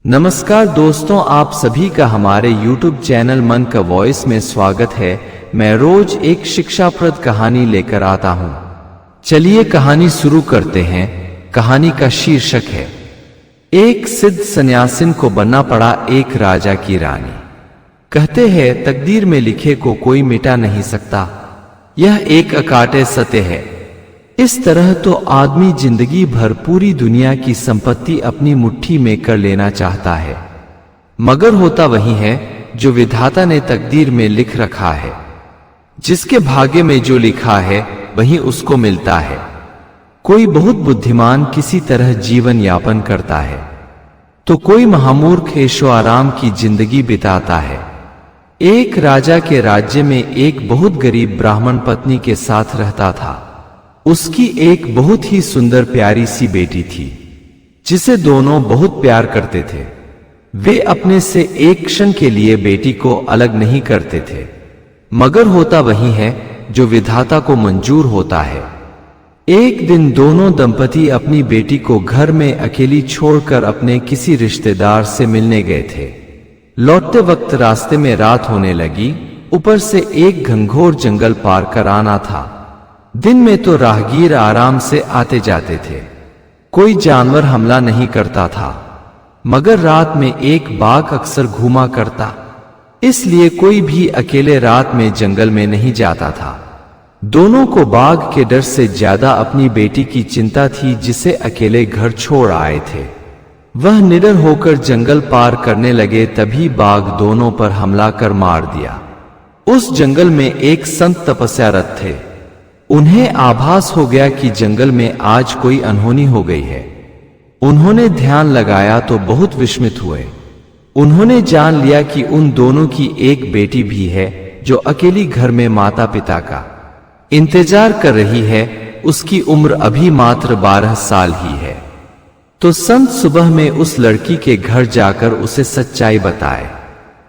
नमस्कार दोस्तों, आप सभी का हमारे YouTube चैनल मन का वॉइस में स्वागत है। मैं रोज एक शिक्षाप्रद कहानी लेकर आता हूं। चलिए कहानी शुरू करते हैं। कहानी का शीर्षक है एक सिद्ध सन्यासिन को बनना पड़ा एक राजा की रानी। कहते हैं तकदीर में लिखे को कोई मिटा नहीं सकता, यह एक अकाट्य सत्य है। इस तरह तो आदमी जिंदगी भर पूरी दुनिया की संपत्ति अपनी मुट्ठी में कर लेना चाहता है, मगर होता वही है जो विधाता ने तकदीर में लिख रखा है। जिसके भाग्य में जो लिखा है वही उसको मिलता है। कोई बहुत बुद्धिमान किसी तरह जीवन यापन करता है, तो कोई महामूर्ख ऐशो आराम की जिंदगी बिताता है। एक राजा के राज्य में एक बहुत गरीब ब्राह्मण पत्नी के साथ रहता था। उसकी एक बहुत ही सुंदर प्यारी सी बेटी थी, जिसे दोनों बहुत प्यार करते थे। वे अपने से एक क्षण के लिए बेटी को अलग नहीं करते थे, मगर होता वही है जो विधाता को मंजूर होता है। एक दिन दोनों दंपति अपनी बेटी को घर में अकेली छोड़कर अपने किसी रिश्तेदार से मिलने गए थे। लौटते वक्त रास्ते में रात होने लगी। ऊपर से एक घनघोर जंगल पार कर आना था। दिन में तो राहगीर आराम से आते जाते थे, कोई जानवर हमला नहीं करता था, मगर रात में एक बाघ अक्सर घूमा करता, इसलिए कोई भी अकेले रात में जंगल में नहीं जाता था। दोनों को बाघ के डर से ज्यादा अपनी बेटी की चिंता थी, जिसे अकेले घर छोड़ आए थे। वह निडर होकर जंगल पार करने लगे, तभी बाघ दोनों पर हमला कर मार दिया। उस जंगल में एक संत तपस्यारत थे। उन्हें आभास हो गया कि जंगल में आज कोई अनहोनी हो गई है। उन्होंने ध्यान लगाया तो बहुत विस्मित हुए। उन्होंने जान लिया कि उन दोनों की एक बेटी भी है, जो अकेली घर में माता पिता का इंतजार कर रही है। उसकी उम्र अभी मात्र 12 साल ही है। तो संत सुबह में उस लड़की के घर जाकर उसे सच्चाई बताए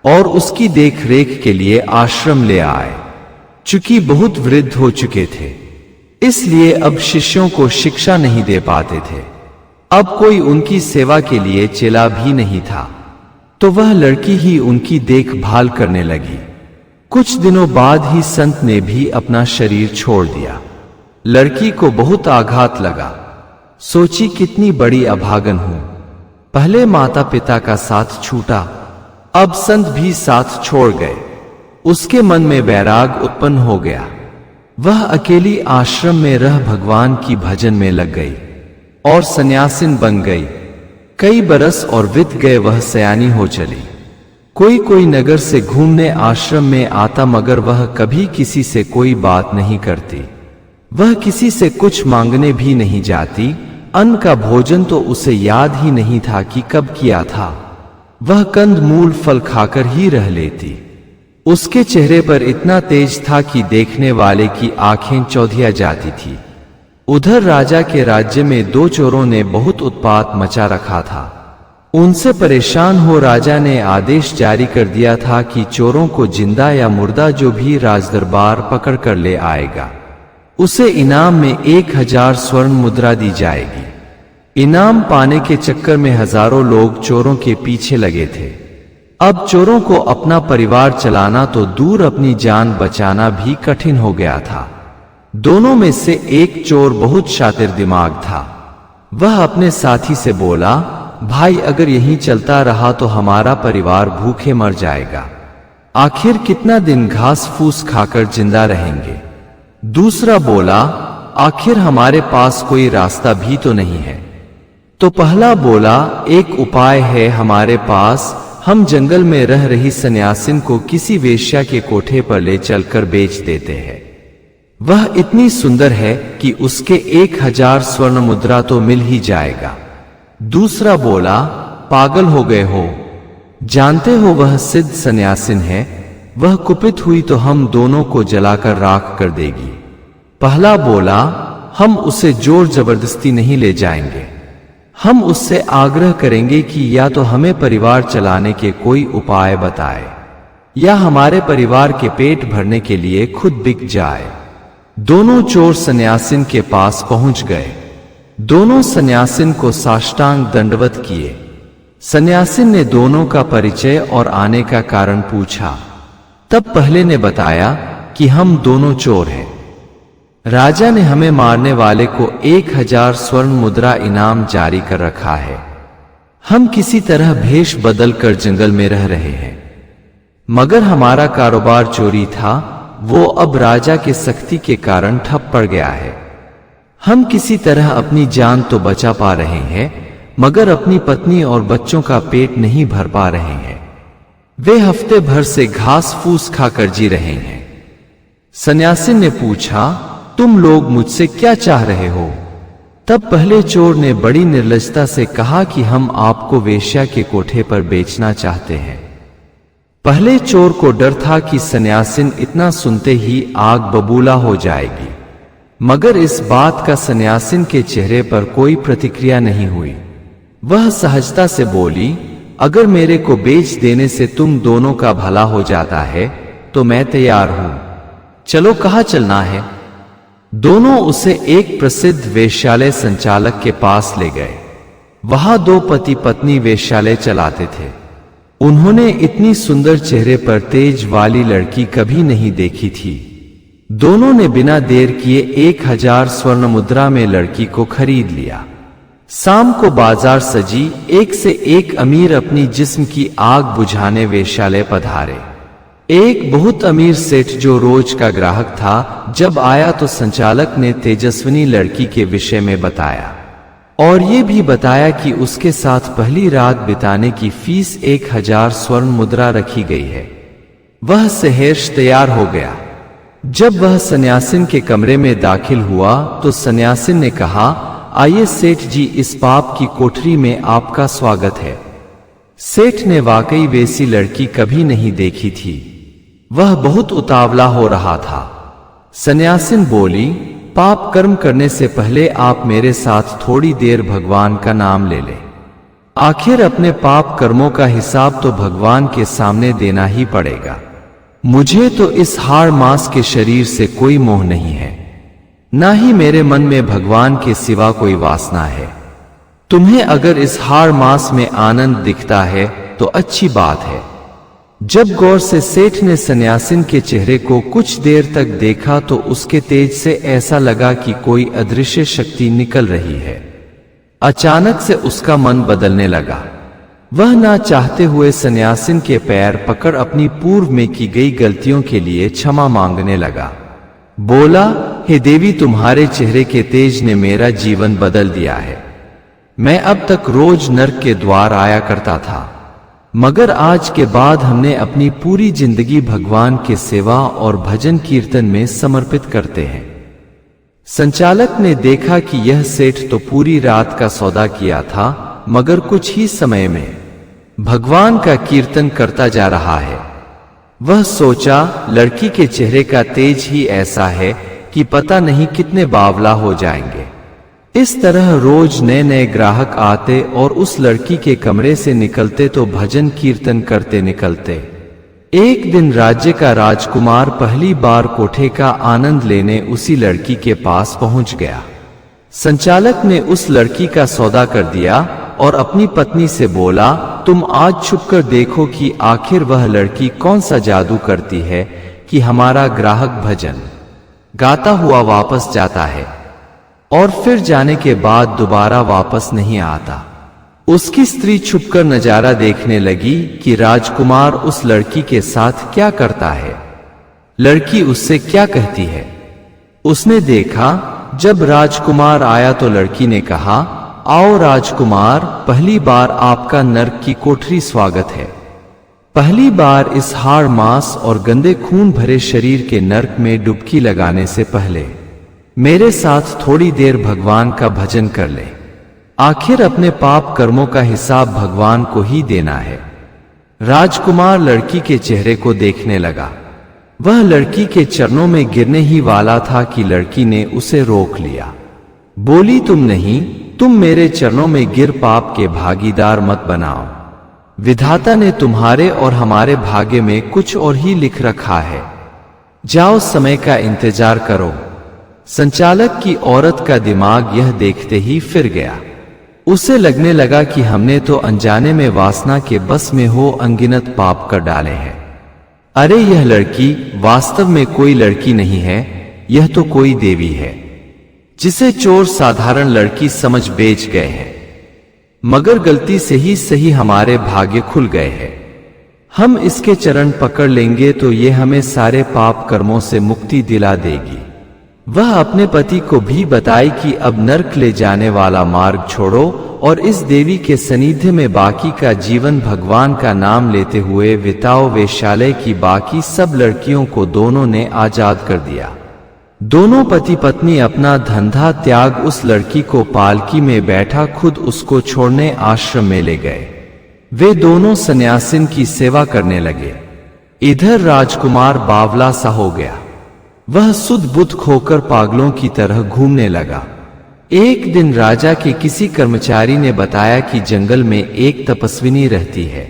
और उसकी देखरेख के लिए आश्रम ले आए। चूंकि बहुत वृद्ध हो चुके थे, इसलिए अब शिष्यों को शिक्षा नहीं दे पाते थे। अब कोई उनकी सेवा के लिए चेला भी नहीं था, तो वह लड़की ही उनकी देखभाल करने लगी। कुछ दिनों बाद ही संत ने भी अपना शरीर छोड़ दिया। लड़की को बहुत आघात लगा। सोची कितनी बड़ी अभागन हूं। पहले माता पिता का साथ छूटा, अब संत भी साथ छोड़ गए। उसके मन में वैराग उत्पन्न हो गया। वह अकेली आश्रम में रह भगवान की भजन में लग गई और सन्यासिन बन गई। कई बरस और बीत गए, वह सयानी हो चली। कोई कोई नगर से घूमने आश्रम में आता, मगर वह कभी किसी से कोई बात नहीं करती। वह किसी से कुछ मांगने भी नहीं जाती। अन्न का भोजन तो उसे याद ही नहीं था कि कब किया था। वह कंद मूल फल खाकर ही रह लेती। उसके चेहरे पर इतना तेज था कि देखने वाले की आंखें चौंधिया जाती थी। उधर राजा के राज्य में 2 चोरों ने बहुत उत्पात मचा रखा था। उनसे परेशान हो राजा ने आदेश जारी कर दिया था कि चोरों को जिंदा या मुर्दा जो भी राजदरबार पकड़ कर ले आएगा, उसे इनाम में 1000 स्वर्ण मुद्रा दी जाएगी। इनाम पाने के चक्कर में हजारों लोग चोरों के पीछे लगे थे। अब चोरों को अपना परिवार चलाना तो दूर, अपनी जान बचाना भी कठिन हो गया था। दोनों में से एक चोर बहुत शातिर दिमाग था। वह अपने साथी से बोला, भाई अगर यहीं चलता रहा तो हमारा परिवार भूखे मर जाएगा। आखिर कितना दिन घास फूस खाकर जिंदा रहेंगे। दूसरा बोला, आखिर हमारे पास कोई रास्ता भी तो नहीं है। तो पहला बोला, एक उपाय है हमारे पास। हम जंगल में रह रही सन्यासिन को किसी वेश्या के कोठे पर ले चलकर बेच देते हैं। वह इतनी सुंदर है कि उसके 1000 स्वर्ण मुद्रा तो मिल ही जाएगा। दूसरा बोला, पागल हो गए हो, जानते हो वह सिद्ध सन्यासिन है। वह कुपित हुई तो हम दोनों को जलाकर राख कर देगी। पहला बोला, हम उसे जोर जबरदस्ती नहीं ले जाएंगे। हम उससे आग्रह करेंगे कि या तो हमें परिवार चलाने के कोई उपाय बताए, या हमारे परिवार के पेट भरने के लिए खुद बिक जाए। दोनों चोर सन्यासिन के पास पहुंच गए। दोनों सन्यासिन को साष्टांग दंडवत किए। सन्यासिन ने दोनों का परिचय और आने का कारण पूछा। तब पहले ने बताया कि हम दोनों चोर हैं। राजा ने हमें मारने वाले को 1000 स्वर्ण मुद्रा इनाम जारी कर रखा है। हम किसी तरह भेष बदलकर जंगल में रह रहे हैं, मगर हमारा कारोबार चोरी था, वो अब राजा के सख्ती के कारण ठप पड़ गया है। हम किसी तरह अपनी जान तो बचा पा रहे हैं, मगर अपनी पत्नी और बच्चों का पेट नहीं भर पा रहे हैं। वे हफ्ते भर से घास फूस खाकर जी रहे हैं। सन्यासी ने पूछा, तुम लोग मुझसे क्या चाह रहे हो? तब पहले चोर ने बड़ी निर्लजता से कहा कि हम आपको वेश्या के कोठे पर बेचना चाहते हैं। पहले चोर को डर था कि सन्यासिन इतना सुनते ही आग बबूला हो जाएगी, मगर इस बात का सन्यासिन के चेहरे पर कोई प्रतिक्रिया नहीं हुई। वह सहजता से बोली, अगर मेरे को बेच देने से तुम दोनों का भला हो जाता है तो मैं तैयार हूं। चलो, कहाँ चलना है? दोनों उसे एक प्रसिद्ध वेश्यालय संचालक के पास ले गए। वहां 2 पति पत्नी वेश्यालय चलाते थे। उन्होंने इतनी सुंदर चेहरे पर तेज वाली लड़की कभी नहीं देखी थी। दोनों ने बिना देर किए 1000 स्वर्ण मुद्रा में लड़की को खरीद लिया। शाम को बाजार सजी, एक से एक अमीर अपनी जिस्म की आग बुझाने वेश्यालय पधारे। एक बहुत अमीर सेठ जो रोज का ग्राहक था, जब आया तो संचालक ने तेजस्विनी लड़की के विषय में बताया और ये भी बताया कि उसके साथ पहली रात बिताने की फीस 1000 स्वर्ण मुद्रा रखी गई है। वह सहर्ष तैयार हो गया। जब वह सन्यासिन के कमरे में दाखिल हुआ तो सन्यासिन ने कहा, आइए सेठ जी, इस पाप की कोठरी में आपका स्वागत है। सेठ ने वाकई वैसी लड़की कभी नहीं देखी थी। वह बहुत उतावला हो रहा था। सन्यासिन बोली, पाप कर्म करने से पहले आप मेरे साथ थोड़ी देर भगवान का नाम ले लें। आखिर अपने पाप कर्मों का हिसाब तो भगवान के सामने देना ही पड़ेगा। मुझे तो इस हाड़ मांस के शरीर से कोई मोह नहीं है, ना ही मेरे मन में भगवान के सिवा कोई वासना है। तुम्हें अगर इस हाड़ मांस में आनंद दिखता है तो अच्छी बात है। जब गौर से सेठ ने सन्यासिन के चेहरे को कुछ देर तक देखा तो उसके तेज से ऐसा लगा कि कोई अदृश्य शक्ति निकल रही है। अचानक से उसका मन बदलने लगा। वह ना चाहते हुए सन्यासिन के पैर पकड़ अपनी पूर्व में की गई गलतियों के लिए क्षमा मांगने लगा। बोला, हे देवी, तुम्हारे चेहरे के तेज ने मेरा जीवन बदल दिया है। मैं अब तक रोज नर्क के द्वार आया करता था, मगर आज के बाद हमने अपनी पूरी जिंदगी भगवान के सेवा और भजन कीर्तन में समर्पित करते हैं। संचालक ने देखा कि यह सेठ तो पूरी रात का सौदा किया था, मगर कुछ ही समय में भगवान का कीर्तन करता जा रहा है। वह सोचा, लड़की के चेहरे का तेज ही ऐसा है कि पता नहीं कितने बावला हो जाएंगे। इस तरह रोज नए नए ग्राहक आते और उस लड़की के कमरे से निकलते तो भजन कीर्तन करते निकलते। एक दिन राज्य का राजकुमार पहली बार कोठे का आनंद लेने उसी लड़की के पास पहुंच गया। संचालक ने उस लड़की का सौदा कर दिया और अपनी पत्नी से बोला, तुम आज छुपकर देखो कि आखिर वह लड़की कौन सा जादू करती है कि हमारा ग्राहक भजन गाता हुआ वापस जाता है और फिर जाने के बाद दोबारा वापस नहीं आता। उसकी स्त्री छुपकर नजारा देखने लगी कि राजकुमार उस लड़की के साथ क्या करता है, लड़की उससे क्या कहती है। उसने देखा, जब राजकुमार आया तो लड़की ने कहा, आओ राजकुमार, पहली बार आपका नर्क की कोठरी स्वागत है। पहली बार इस हाड़ मांस और गंदे खून भरे शरीर के नर्क में डुबकी लगाने से पहले मेरे साथ थोड़ी देर भगवान का भजन कर ले। आखिर अपने पाप कर्मों का हिसाब भगवान को ही देना है। राजकुमार लड़की के चेहरे को देखने लगा। वह लड़की के चरणों में गिरने ही वाला था कि लड़की ने उसे रोक लिया। बोली, तुम मेरे चरणों में गिर पाप के भागीदार मत बनाओ। विधाता ने तुम्हारे और हमारे भाग्य में कुछ और ही लिख रखा है। जाओ, समय का इंतजार करो। संचालक की औरत का दिमाग यह देखते ही फिर गया। उसे लगने लगा कि हमने तो अनजाने में वासना के बस में हो अनगिनत पाप कर डाले हैं। अरे यह लड़की वास्तव में कोई लड़की नहीं है, यह तो कोई देवी है जिसे चोर साधारण लड़की समझ बेच गए हैं। मगर गलती से ही सही हमारे भाग्य खुल गए हैं। हम इसके चरण पकड़ लेंगे तो ये हमें सारे पाप कर्मों से मुक्ति दिला देगी। वह अपने पति को भी बताई कि अब नरक ले जाने वाला मार्ग छोड़ो और इस देवी के सानिध्य में बाकी का जीवन भगवान का नाम लेते हुए बिताओ। वेश्यालय की बाकी सब लड़कियों को दोनों ने आजाद कर दिया। दोनों पति पत्नी अपना धंधा त्याग उस लड़की को पालकी में बैठा खुद उसको छोड़ने आश्रम में ले गए। वे दोनों सन्यासिन की सेवा करने लगे। इधर राजकुमार बावला सा हो गया। वह सुध बुध खोकर पागलों की तरह घूमने लगा। एक दिन राजा के किसी कर्मचारी ने बताया कि जंगल में एक तपस्विनी रहती है।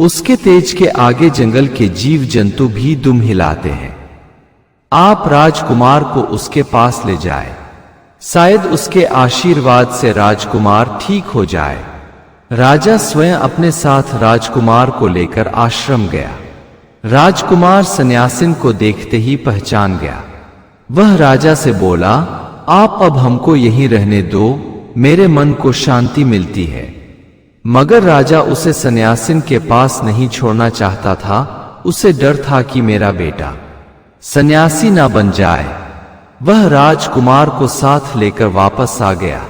उसके तेज के आगे जंगल के जीव जंतु भी दुम हिलाते हैं। आप राजकुमार को उसके पास ले जाए, शायद उसके आशीर्वाद से राजकुमार ठीक हो जाए। राजा स्वयं अपने साथ राजकुमार को लेकर आश्रम गया। राजकुमार सन्यासिन को देखते ही पहचान गया। वह राजा से बोला, आप अब हमको यहीं रहने दो, मेरे मन को शांति मिलती है। मगर राजा उसे सन्यासिन के पास नहीं छोड़ना चाहता था। उसे डर था कि मेरा बेटा सन्यासी ना बन जाए। वह राजकुमार को साथ लेकर वापस आ गया।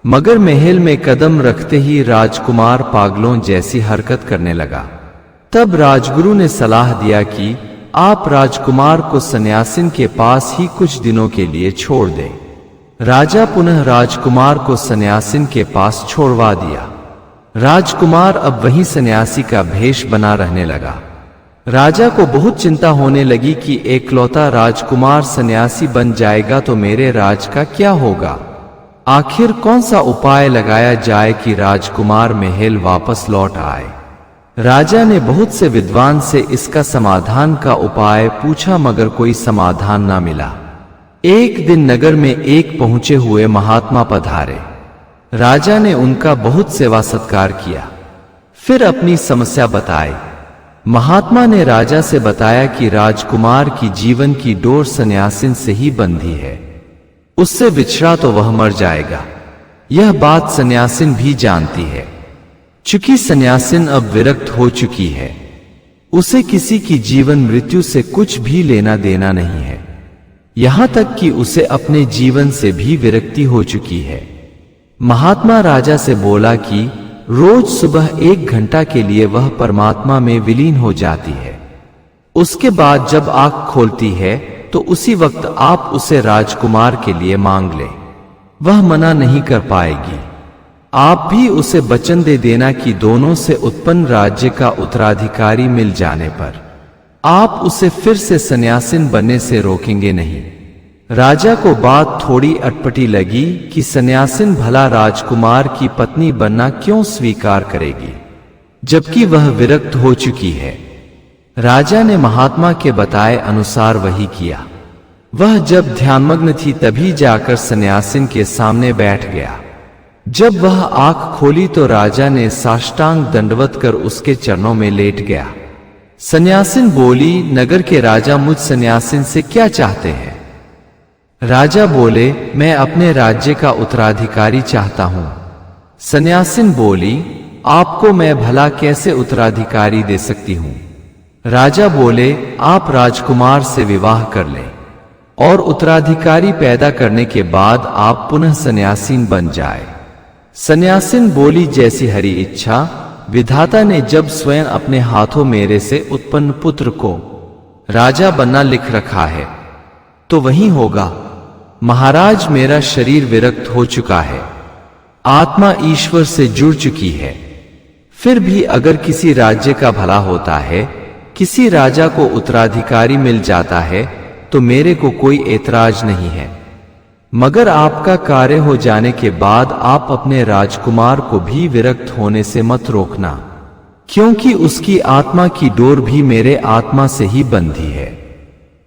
मगर महल में कदम रखते ही राजकुमार पागलों जैसी हरकत करने लगा। तब राजगुरु ने सलाह दिया कि आप राजकुमार को सन्यासिन के पास ही कुछ दिनों के लिए छोड़ दें। राजा पुनः राजकुमार को सन्यासिन के पास छोड़वा दिया। राजकुमार अब वहीं सन्यासी का भेष बना रहने लगा। राजा को बहुत चिंता होने लगी कि एकलौता राजकुमार सन्यासी बन जाएगा तो मेरे राज का क्या होगा। आखिर कौन सा उपाय लगाया जाए कि राजकुमार महल वापस लौट आए। राजा ने बहुत से विद्वान से इसका समाधान का उपाय पूछा मगर कोई समाधान ना मिला। एक दिन नगर में एक पहुंचे हुए महात्मा पधारे। राजा ने उनका बहुत सेवा सत्कार किया, फिर अपनी समस्या बताई। महात्मा ने राजा से बताया कि राजकुमार की जीवन की डोर सन्यासिन से ही बंधी है। उससे बिछड़ा तो वह मर जाएगा। यह बात सन्यासिन भी जानती है। चूंकि सन्यासिन अब विरक्त हो चुकी है, उसे किसी की जीवन मृत्यु से कुछ भी लेना देना नहीं है। यहां तक कि उसे अपने जीवन से भी विरक्ति हो चुकी है। महात्मा राजा से बोला कि रोज सुबह 1 घंटा के लिए वह परमात्मा में विलीन हो जाती है। उसके बाद जब आंख खोलती है तो उसी वक्त आप उसे राजकुमार के लिए मांग ले, वह मना नहीं कर पाएगी। आप भी उसे वचन दे देना कि दोनों से उत्पन्न राज्य का उत्तराधिकारी मिल जाने पर आप उसे फिर से सन्यासिन बनने से रोकेंगे नहीं। राजा को बात थोड़ी अटपटी लगी कि सन्यासिन भला राजकुमार की पत्नी बनना क्यों स्वीकार करेगी, जबकि वह विरक्त हो चुकी है। राजा ने महात्मा के बताए अनुसार वही किया। वह जब ध्यानमग्न थी तभी जाकर सन्यासिन के सामने बैठ गया। जब वह आंख खोली तो राजा ने साष्टांग दंडवत कर उसके चरणों में लेट गया। सन्यासिन बोली, नगर के राजा मुझ सन्यासिन से क्या चाहते हैं? राजा बोले, मैं अपने राज्य का उत्तराधिकारी चाहता हूं। सन्यासिन बोली, आपको मैं भला कैसे उत्तराधिकारी दे सकती हूं? राजा बोले, आप राजकुमार से विवाह कर लें और उत्तराधिकारी पैदा करने के बाद आप पुनः सन्यासीन बन जाए। सन्यासिन बोली, जैसी हरि इच्छा। विधाता ने जब स्वयं अपने हाथों मेरे से उत्पन्न पुत्र को राजा बनना लिख रखा है तो वही होगा। महाराज, मेरा शरीर विरक्त हो चुका है, आत्मा ईश्वर से जुड़ चुकी है। फिर भी अगर किसी राज्य का भला होता है, किसी राजा को उत्तराधिकारी मिल जाता है तो मेरे को कोई ऐतराज नहीं है। मगर आपका कार्य हो जाने के बाद आप अपने राजकुमार को भी विरक्त होने से मत रोकना, क्योंकि उसकी आत्मा की डोर भी मेरे आत्मा से ही बंधी है।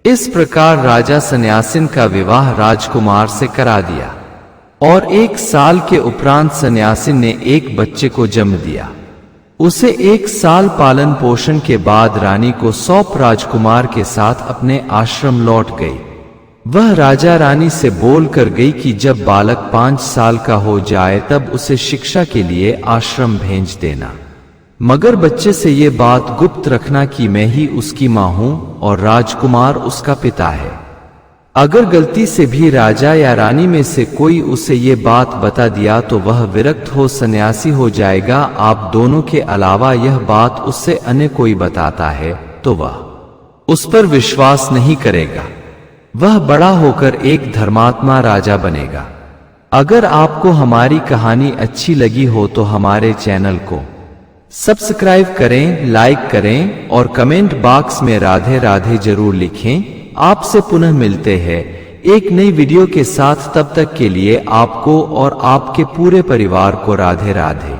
इस प्रकार राजा सन्यासिन का विवाह राजकुमार से करा दिया। और 1 साल के उपरांत सन्यासी ने एक बच्चे को जन्म दिया। उसे 1 साल पालन पोषण के बाद रानी को सौंप राजकुमार के साथ अपने आश्रम लौट गई। वह राजा रानी से बोल कर गई कि जब बालक 5 साल का हो जाए तब उसे शिक्षा के लिए आश्रम भेज देना, मगर बच्चे से ये बात गुप्त रखना कि मैं ही उसकी मां हूं और राजकुमार उसका पिता है। अगर गलती से भी राजा या रानी में से कोई उसे ये बात बता दिया तो वह विरक्त हो सन्यासी हो जाएगा। आप दोनों के अलावा यह बात उससे अन्य कोई बताता है तो वह उस पर विश्वास नहीं करेगा। वह बड़ा होकर एक धर्मात्मा राजा बनेगा। अगर आपको हमारी कहानी अच्छी लगी हो तो हमारे चैनल को सब्सक्राइब करें, लाइक करें और कमेंट बॉक्स में राधे राधे जरूर लिखें। आपसे पुनः मिलते हैं एक नई वीडियो के साथ। तब तक के लिए आपको और आपके पूरे परिवार को राधे राधे।